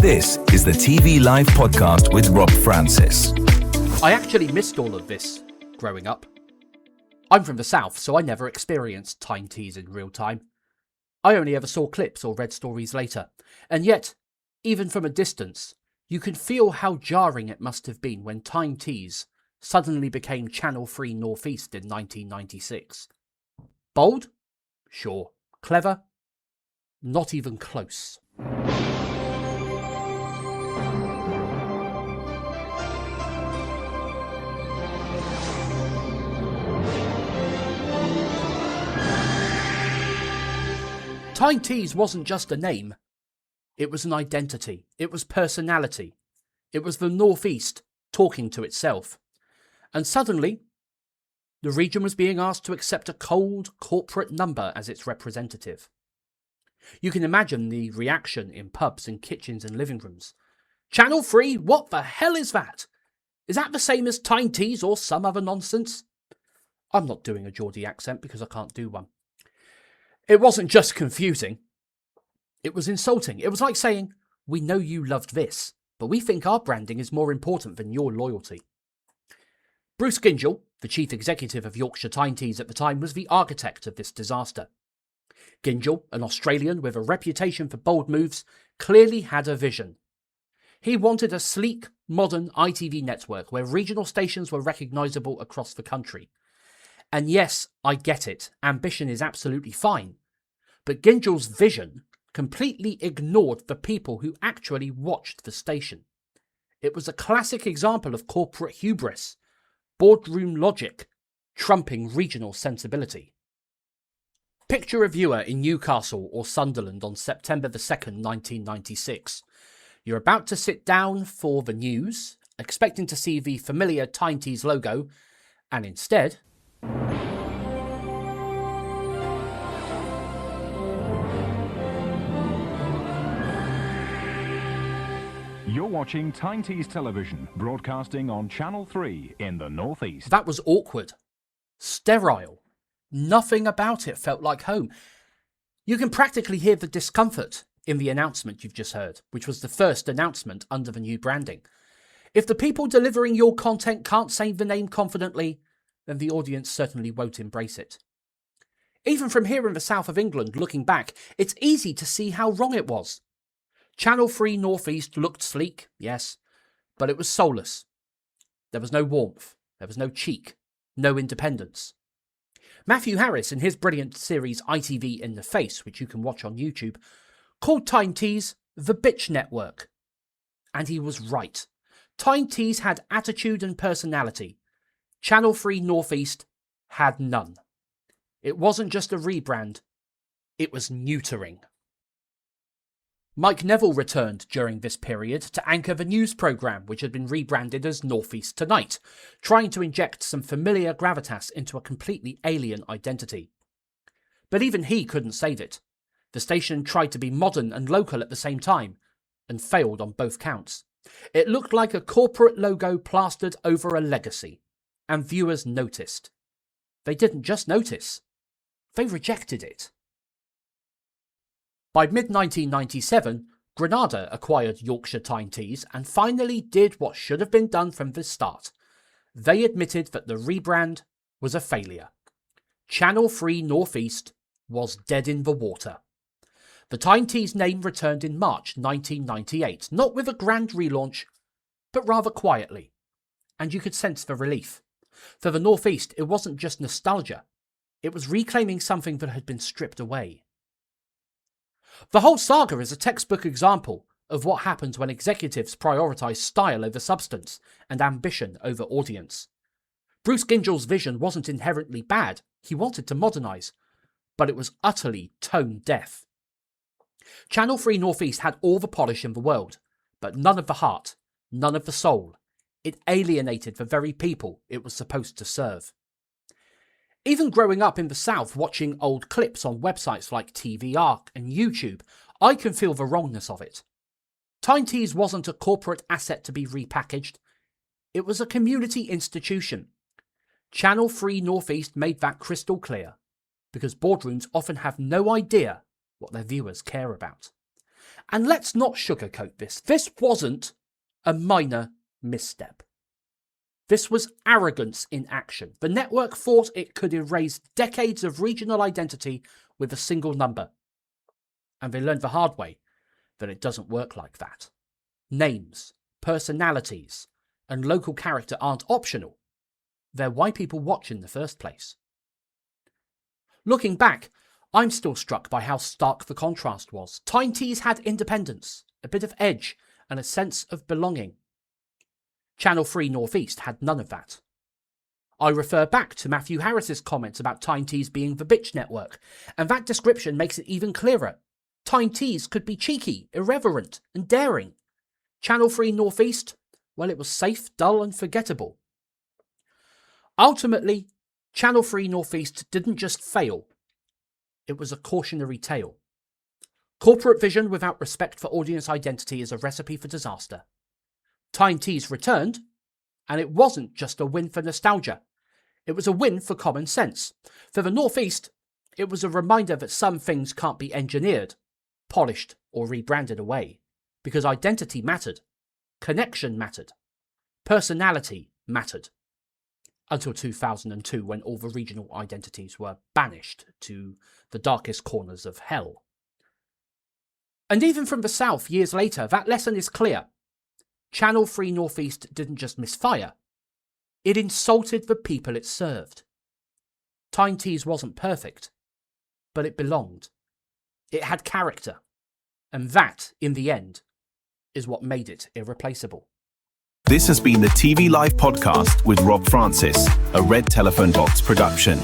This is the TV Live podcast with Rob Francis. I actually missed all of this growing up. I'm from the south, so I never experienced Tyne Tees in real time. I only ever saw clips or read stories later. And yet, even from a distance, you can feel how jarring it must have been when Tyne Tees suddenly became Channel 3 North East in 1996. Bold? Sure. Clever? Not even close. Tyne Tees wasn't just a name. It was an identity. It was personality. It was the North East talking to itself. And suddenly, the region was being asked to accept a cold corporate number as its representative. You can imagine the reaction in pubs and kitchens and living rooms. Channel 3? What the hell is that? Is that the same as Tyne Tees or some other nonsense? I'm not doing a Geordie accent because I can't do one. It wasn't just confusing. It was insulting. It was like saying, we know you loved this, but we think our branding is more important than your loyalty. Bruce Gyngell, the chief executive of Yorkshire Tyne Tees at the time, was the architect of this disaster. Gyngell, an Australian with a reputation for bold moves, clearly had a vision. He wanted a sleek, modern ITV network where regional stations were recognisable across the country. And yes, I get it, ambition is absolutely fine. But Gyngell's vision completely ignored the people who actually watched the station. It was a classic example of corporate hubris, boardroom logic, trumping regional sensibility. Picture a viewer in Newcastle or Sunderland on September the 2nd, 1996. You're about to sit down for the news, expecting to see the familiar Tyne Tees logo, and instead... You're watching Tyne Tees Television, broadcasting on Channel 3 in the North East. That was awkward. Sterile. Nothing about it felt like home. You can practically hear the discomfort in the announcement you've just heard, which was the first announcement under the new branding. If the people delivering your content can't say the name confidently, then the audience certainly won't embrace it. Even from here in the south of England, looking back, it's easy to see how wrong it was. Channel 3 North East looked sleek, yes, but it was soulless. There was no warmth, there was no cheek, no independence. Matthew Harris, in his brilliant series ITV in the Face, which you can watch on YouTube, called Tyne Tees the bitch network. And he was right. Tyne Tees had attitude and personality. Channel 3 North East had none. It wasn't just a rebrand, it was neutering. Mike Neville returned during this period to anchor the news programme, which had been rebranded as North East Tonight, trying to inject some familiar gravitas into a completely alien identity. But even he couldn't save it. The station tried to be modern and local at the same time, and failed on both counts. It looked like a corporate logo plastered over a legacy, and viewers noticed. They didn't just notice, they rejected it. By mid-1997, Granada acquired Yorkshire Tyne Tees and finally did what should have been done from the start. They admitted that the rebrand was a failure. Channel 3 North East was dead in the water. The Tyne Tees name returned in March 1998, not with a grand relaunch, but rather quietly. And you could sense the relief. For the North East, it wasn't just nostalgia. It was reclaiming something that had been stripped away. The whole saga is a textbook example of what happens when executives prioritise style over substance and ambition over audience. Bruce Gyngell's vision wasn't inherently bad, he wanted to modernise, but it was utterly tone deaf. Channel 3 North East had all the polish in the world, but none of the heart, none of the soul. It alienated the very people it was supposed to serve. Even growing up in the South watching old clips on websites like TV Arc and YouTube, I can feel the wrongness of it. Tyne Tees wasn't a corporate asset to be repackaged. It was a community institution. Channel 3 North East made that crystal clear, because boardrooms often have no idea what their viewers care about. And let's not sugarcoat this. This wasn't a minor misstep. This was arrogance in action. The network thought it could erase decades of regional identity with a single number. And they learned the hard way that it doesn't work like that. Names, personalities, and local character aren't optional. They're why people watch in the first place. Looking back, I'm still struck by how stark the contrast was. Tyne Tees had independence, a bit of edge, and a sense of belonging. Channel 3 North East had none of that. I refer back to Matthew Harris's comments about Tyne Tees being the bitch network, and that description makes it even clearer. Tyne Tees could be cheeky, irreverent, and daring. Channel 3 North East, well, it was safe, dull, and forgettable. Ultimately, Channel 3 North East didn't just fail. It was a cautionary tale. Corporate vision without respect for audience identity is a recipe for disaster. Tyne Tees returned, and it wasn't just a win for nostalgia. It was a win for common sense. For the North East, it was a reminder that some things can't be engineered, polished, or rebranded away, because identity mattered, connection mattered, personality mattered. Until 2002, when all the regional identities were banished to the darkest corners of hell. And even from the south, years later, that lesson is clear. Channel 3 North East didn't just misfire, it insulted the people it served. Tyne Tees wasn't perfect, but it belonged. It had character, and that, in the end, is what made it irreplaceable. This has been the TV Live podcast with Rob Francis, a Red Telephone Box production.